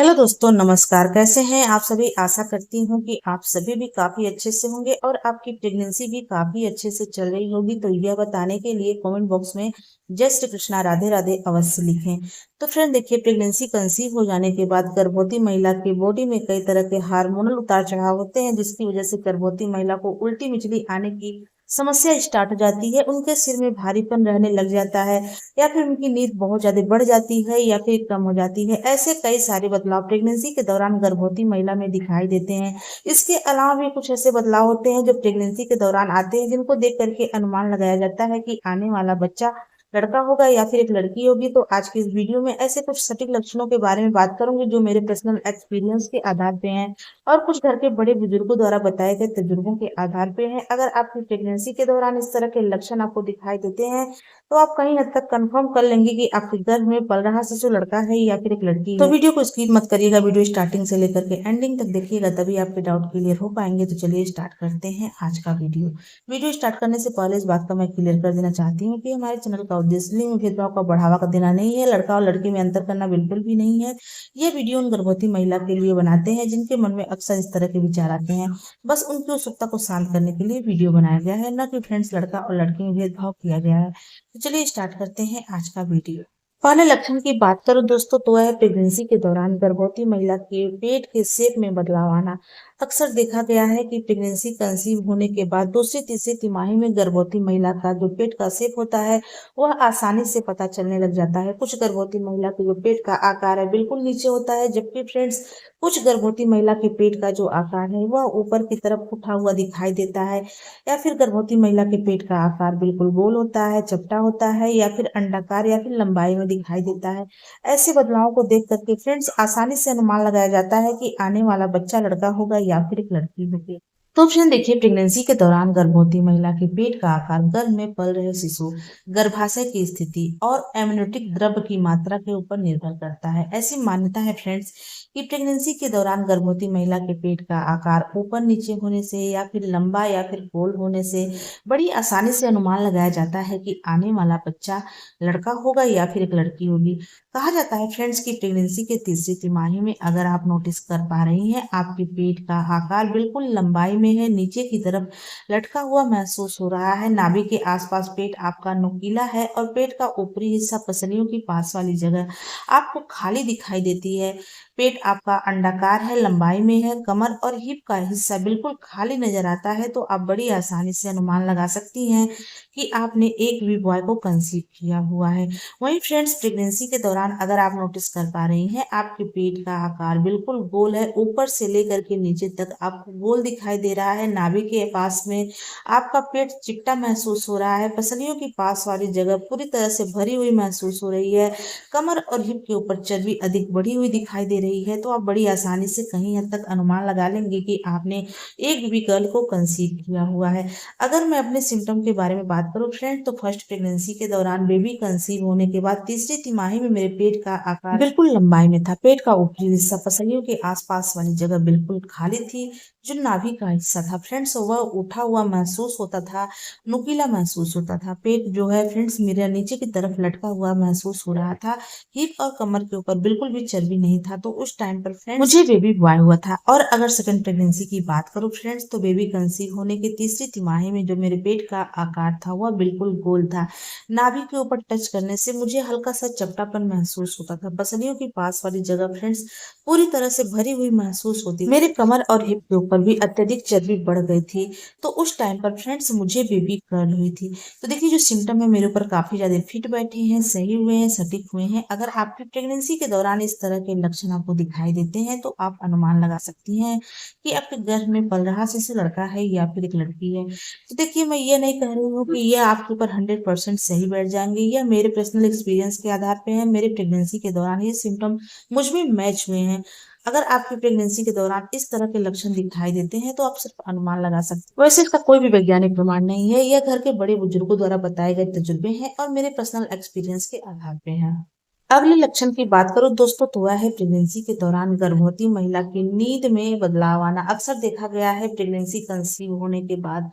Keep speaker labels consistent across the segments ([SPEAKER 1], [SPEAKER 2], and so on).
[SPEAKER 1] Hello दोस्तों, नमस्कार। कैसे हैं आप सभी। आशा करती हूँ कि आप सभी भी काफी अच्छे से होंगे और आपकी प्रेगनेंसी भी काफी अच्छे से चल रही होगी। तो यह बताने के लिए कमेंट बॉक्स में जय श्री कृष्णा राधे राधे अवश्य लिखें। तो फ्रेंड देखिए, प्रेगनेंसी कंसीव हो जाने के बाद गर्भवती महिला की बॉडी में कई तरह के हार्मोनल उतार चढ़ाव होते हैं, जिसकी वजह से गर्भवती महिला को उल्टी मिचली आने की समस्या स्टार्ट हो जाती है। उनके सिर में भारीपन रहने लग जाता है, या फिर उनकी नींद बहुत ज्यादा बढ़ जाती है या फिर कम हो जाती है। ऐसे कई सारे बदलाव प्रेगनेंसी के दौरान गर्भवती महिला में दिखाई देते हैं। इसके अलावा भी कुछ ऐसे बदलाव होते हैं जो प्रेगनेंसी के दौरान आते हैं, जिनको देख करके अनुमान लगाया जाता है कि आने वाला बच्चा लड़का होगा या फिर एक लड़की होगी। तो आज की इस वीडियो में ऐसे कुछ सटीक लक्षणों के बारे में बात करूंगी जो मेरे पर्सनल एक्सपीरियंस के आधार पे हैं और कुछ घर के बड़े बुजुर्गों द्वारा बताए गए तजुर्बों के आधार पे हैं। अगर आपकी प्रेगनेंसी के दौरान इस तरह के लक्षण आपको दिखाई देते हैं तो आप कहीं हद तक कंफर्म कर लेंगे कि आपके गर्भ में पल रहा शिशु लड़का है या फिर एक लड़की है। तो वीडियो को स्किप मत करिएगा, वीडियो स्टार्टिंग से लेकर के एंडिंग तक देखिएगा, तभी आपके डाउट क्लियर हो पाएंगे। तो चलिए स्टार्ट करते हैं आज का वीडियो। वीडियो स्टार्ट करने से पहले इस बात का मैं क्लियर कर देना चाहती हूँ कि हमारे चैनल का उद्देश्य लिंग भेदभाव का बढ़ावा का देना नहीं है, लड़का और लड़की में अंतर करना बिल्कुल भी नहीं है। ये वीडियो उन गर्भवती महिला के लिए बनाते हैं जिनके मन में अक्सर इस तरह के विचार आते हैं। बस उनकी उत्सुकता को शांत करने के लिए वीडियो बनाया गया है, न कि फ्रेंड्स लड़का और लड़की में भेदभाव किया गया है। तो चलिए स्टार्ट करते हैं आज का वीडियो। पहले लक्षण की बात करूं दोस्तों, तो वह है प्रेगनेंसी के दौरान गर्भवती महिला के पेट के शेप में बदलाव आना। अक्सर देखा गया है कि प्रेगनेंसी कंसीव होने के बाद दूसरी तीसरी तिमाही में गर्भवती महिला का जो पेट का शेप होता है वह आसानी से पता चलने लग जाता है। कुछ गर्भवती महिला के जो पेट का आकार है बिल्कुल नीचे होता है, जबकि फ्रेंड्स कुछ गर्भवती महिला के पेट का जो आकार है वह ऊपर की तरफ उठा हुआ दिखाई देता है, या फिर गर्भवती महिला के पेट का आकार बिल्कुल गोल होता है, चपटा होता है, या फिर अंडाकार या फिर लंबाई में दिखाई देता है। ऐसे बदलावों को देख करके फ्रेंड्स आसानी से अनुमान लगाया जाता है कि आने वाला बच्चा लड़का होगा या फिर एक लड़की होगी। तो फ्रेंड देखिए, प्रेगनेंसी के दौरान गर्भवती महिला के पेट का आकार, गर्भ में पल रहे शिशु, गर्भाशय की स्थिति और एमनियोटिक द्रव्य की मात्रा के ऊपर निर्भर करता है। ऐसी मान्यता है फ्रेंड्स कि प्रेगनेंसी के दौरान गर्भवती महिला के पेट का आकार ऊपर नीचे होने से या फिर लंबा या फिर गोल होने से बड़ी आसानी से अनुमान लगाया जाता है कि आने वाला बच्चा लड़का होगा या फिर एक लड़की होगी। कहा जाता है फ्रेंड्स कि प्रेगनेंसी के तीसरी तिमाही में अगर आप नोटिस कर पा रही हैं आपके पेट का आकार बिल्कुल लंबाई में है, नीचे की तरफ लटका हुआ महसूस हो रहा है, नाभि के आसपास पेट आपका नुकीला है और पेट का ऊपरी हिस्सा पसलियों की पास वाली जगह आपको खाली दिखाई देती है, पेट आपका अंडाकार है, लंबाई में है, कमर और हिप का हिस्सा बिल्कुल खाली नजर आता है, तो आप बड़ी आसानी से अनुमान लगा सकती हैं कि आपने एक भी बॉय को कंसीव किया हुआ है। वहीं फ्रेंड्स प्रेगनेंसी के दौरान अगर आप नोटिस कर पा रही हैं आपके पेट का आकार बिल्कुल गोल है, ऊपर से लेकर के नीचे तक आपको गोल दिखाई दे रहा है, नाभि के पास में आपका पेट चिकटा महसूस हो रहा है, पसलियों की पास वाली जगह पूरी तरह से भरी हुई महसूस हो रही है, कमर और हिप के ऊपर चर्बी अधिक बढ़ी हुई दिखाई दे रही है, तो आप बड़ी आसानी से कहीं हद तक अनुमान लगा लेंगे कि आपने एक बेबी गर्ल को कंसीव किया हुआ है। अगर मैं अपने सिम्टम के बारे में बात करूं फ्रेंड, तो फर्स्ट प्रेगनेंसी के दौरान बेबी कंसीव होने के बाद तीसरी तिमाही में मेरे पेट का आकार बिल्कुल लंबाई में था, पेट का ऊपरी हिस्सा पसलियों के आसपास वाली जगह बिल्कुल खाली थी, जो नाभि का हिस्सा था फ्रेंड्स वह उठा हुआ महसूस होता था, नुकीला महसूस होता था, पेट जो है फ्रेंड्स मेरा नीचे की तरफ लटका हुआ महसूस हो रहा था, हिप और कमर के ऊपर बिल्कुल भी चर्बी नहीं था। तो उस टाइम पर फ्रेंड्स मुझे बेबी बॉय हुआ था। और अगर सेकंड प्रेगनेंसी की बात करूं फ्रेंड्स, तो बेबी कंसीव होने की तीसरी तिमाही में जो मेरे पेट का आकार था वह बिल्कुल गोल था, नाभि के ऊपर टच करने से मुझे हल्का सा चपटापन महसूस होता था, पसलियों के पास वाली जगह फ्रेंड्स पूरी तरह से भरी हुई महसूस होती, मेरे कमर और हिप के ऊपर भी अत्यधिक चर्बी बढ़ गई थी। तो उस टाइम पर फ्रेंड्स मुझे बेबी गर्ल हुई थी। तो देखिए, जो सिम्टम है मेरे ऊपर काफी ज्यादा फिट बैठे हैं, सही हुए हैं, सटीक हुए हैं। अगर आपकी प्रेगनेंसी के दौरान इस तरह के लक्षण आपको दिखाई देते हैं तो आप अनुमान लगा सकती हैं कि आपके गर्भ में पल रहा शिशु लड़का है या फिर एक लड़की है। तो देखिए, मैं ये नहीं कह रही हूँ कि ये आपके ऊपर 100% सही बैठ जाएंगे, यह मेरे पर्सनल एक्सपीरियंस के आधार पे है। मेरे प्रेगनेंसी के दौरान ये सिम्टम मुझ में मैच हुए हैं। अगर आपकी प्रेगनेंसी के दौरान इस तरह के लक्षण दिखाई देते हैं तो आप सिर्फ अनुमान लगा सकते हैं। वैसे इसका कोई भी वैज्ञानिक प्रमाण नहीं है, यह घर के बड़े बुजुर्गों द्वारा बताए गए तजुर्बे हैं और मेरे पर्सनल एक्सपीरियंस के आधार पे हैं। अगले लक्षण की बात करूं दोस्तों, तो वह है प्रेगनेंसी के दौरान गर्भवती महिला की नींद में बदलाव आना। अक्सर देखा गया है प्रेगनेंसी कंसीव होने के बाद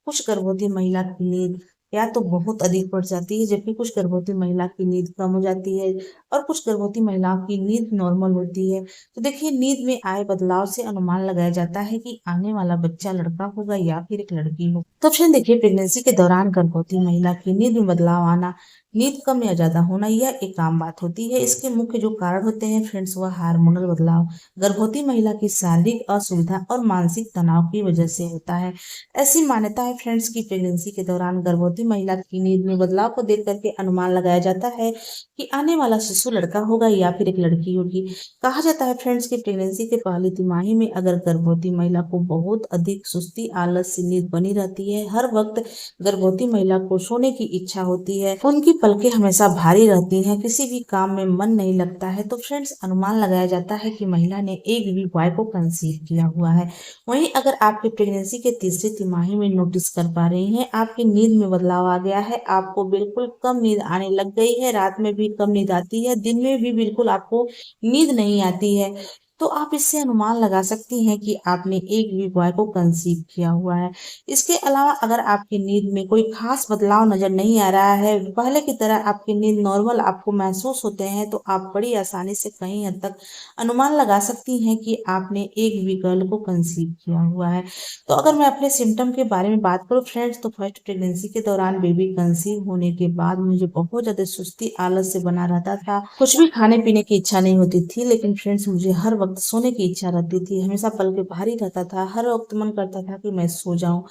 [SPEAKER 1] कुछ गर्भवती महिला की नींद या तो बहुत अधिक बढ़ जाती है, जबकि कुछ गर्भवती महिला की नींद कम हो जाती है और कुछ गर्भवती महिलाओं की नींद नॉर्मल होती है। तो देखिए, नींद में आए बदलाव से अनुमान लगाया जाता है कि आने वाला बच्चा लड़का होगा या फिर एक लड़की हो। तो फ्रेंड देखिए, प्रेगनेंसी के दौरान गर्भवती महिला की नींद में बदलाव आना, नींद कम या ज्यादा होना, यह एक आम बात होती है। इसके मुख्य जो कारण होते हैं फ्रेंड्स, वह हार्मोनल बदलाव, गर्भवती महिला की शारीरिक असुविधा और मानसिक तनाव की वजह से होता है। ऐसी मान्यता है फ्रेंड्स की प्रेगनेंसी के दौरान गर्भवती महिला की नींद में बदलाव को देख करके अनुमान लगाया जाता है कि आने वाला शिशु लड़का होगा या फिर एक लड़की होगी। कहा जाता है फ्रेंड्स की प्रेगनेंसी के पहली तिमाही में अगर गर्भवती महिला को बहुत अधिक सुस्ती, आलस से नींद बनी रहती है, हर वक्त गर्भवती महिला को सोने की इच्छा होती है, उनकी पलकें हमेशा भारी रहती हैं, किसी भी काम में मन नहीं लगता है, तो फ्रेंड्स अनुमान लगाया जाता है कि महिला ने एक बेबी बॉय को कंसीव किया हुआ है। वहीं अगर आपके प्रेगनेंसी के तीसरी तिमाही में नोटिस कर पा रही हैं, आपकी नींद में बदलाव आ गया है, आपको बिल्कुल कम नींद आने लग गई है, रात में भी कम नींद आती है, दिन में भी बिल्कुल आपको नींद नहीं आती है, तो आप इससे अनुमान लगा सकती हैं कि आपने एक बेबी बॉय को कंसीव किया हुआ है। इसके अलावा अगर आपकी नींद में कोई खास बदलाव नजर नहीं आ रहा है, पहले की तरह आपकी नींद नॉर्मल आपको महसूस होते हैं, तो आप बड़ी आसानी से कहीं हद तक अनुमान लगा सकती हैं कि आपने एक बेबी गर्ल को कंसीव किया हुआ है। तो अगर मैं अपने सिम्टम के बारे में बात करूं फ्रेंड्स, तो फर्स्ट प्रेगनेंसी के दौरान बेबी कंसीव होने के बाद मुझे बहुत ज्यादा सुस्ती, आलस से बना रहता था, कुछ भी खाने पीने की इच्छा नहीं होती थी, लेकिन फ्रेंड्स मुझे हर वक्त सोने की इच्छा रहती थी, हमेशा पल के भारी रहता था, हर वक्त मन करता था कि मैं सो जाऊं।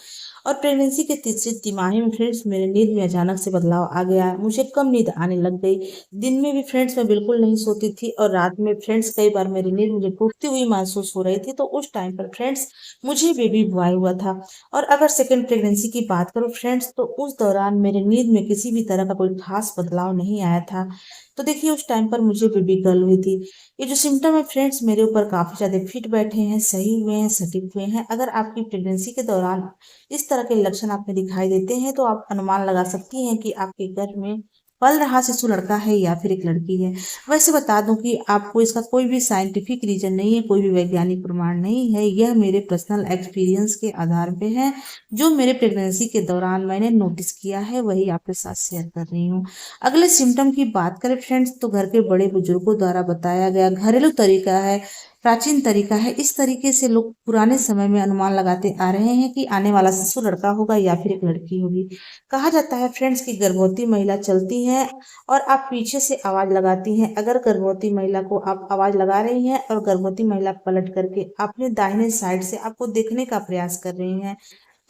[SPEAKER 1] और प्रेगनेंसी के तीसरी तिमाही में फ्रेंड्स मेरे नींद में अचानक से बदलाव आ गया, मुझे कम नींद आने लग गई, दिन में भी फ्रेंड्स मैं बिल्कुल नहीं सोती थी और रात में फ्रेंड्स कई बार मेरी नींद मुझे टूटती हुई महसूस हो रही थी। तो उस टाइम पर फ्रेंड्स मुझे बेबी बॉय हुआ था। और अगर सेकेंड प्रेगनेंसी की बात करूं फ्रेंड्स, तो उस दौरान मेरे नींद में किसी भी तरह का कोई खास बदलाव नहीं आया था। तो देखिए, उस टाइम पर मुझे बेबी गर्ल हुई थी। ये जो सिम्टम है फ्रेंड्स मेरे ऊपर काफी ज्यादा फिट बैठे हैं, सही हुए हैं, सटीक हुए हैं। अगर आपकी प्रेगनेंसी के दौरान इस तरह के लक्षण आप में दिखाई देते हैं, तो आप अनुमान लगा सकती हैं कि आपके गर्भ में पल रहा शिशु लड़का है या फिर एक लड़की है। वैसे बता दूं कि आपको इसका कोई भी साइंटिफिक रीजन नहीं है, कोई भी वैज्ञानिक प्रमाण नहीं है, यह मेरे पर्सनल एक्सपीरियंस के आधार पे है, जो मेरे प्रेगनेंसी के दौरान मैंने नोटिस किया है, वही आपके साथ शेयर कर रही हूँ। अगले सिम्टम की बात करें फ्रेंड्स, तो घर के बड़े बुजुर्गों द्वारा बताया गया घरेलू तरीका है, प्राचीन तरीका है। इस तरीके से लोग पुराने समय में अनुमान लगाते आ रहे हैं कि आने वाला शिशु लड़का होगा या फिर एक लड़की होगी। कहा जाता है फ्रेंड्स कि गर्भवती महिला चलती है और आप पीछे से आवाज लगाती हैं। अगर गर्भवती महिला को आप आवाज लगा रही हैं और गर्भवती महिला पलट करके अपने दाहिने साइड से आपको देखने का प्रयास कर रही हैं,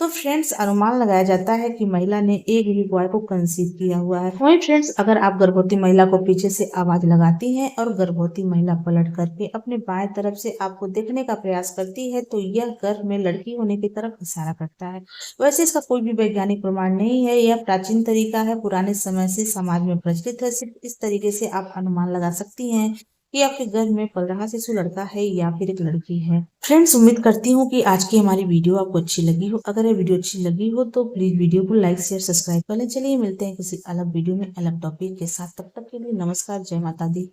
[SPEAKER 1] तो फ्रेंड्स अनुमान लगाया जाता है कि महिला ने एक बेबी बॉय को कंसीव किया हुआ है। वहीं फ्रेंड्स अगर आप गर्भवती महिला को पीछे से आवाज लगाती हैं और गर्भवती महिला पलट करके अपने बाएं तरफ से आपको देखने का प्रयास करती है, तो यह गर्भ में लड़की होने की तरफ इशारा करता है। वैसे इसका कोई भी वैज्ञानिक प्रमाण नहीं है, यह प्राचीन तरीका है, पुराने समय से समाज में प्रचलित है। सिर्फ इस तरीके से आप अनुमान लगा सकती हैं कि आपके गर्भ में पल रहा शिशु लड़का है या फिर एक लड़की है। फ्रेंड्स उम्मीद करती हूँ कि आज की हमारी वीडियो आपको अच्छी लगी हो। अगर ये वीडियो अच्छी लगी हो तो प्लीज वीडियो को लाइक, शेयर, सब्सक्राइब कर लें। चलिए मिलते हैं किसी अलग वीडियो में अलग टॉपिक के साथ। तब तक के लिए नमस्कार, जय माता दी।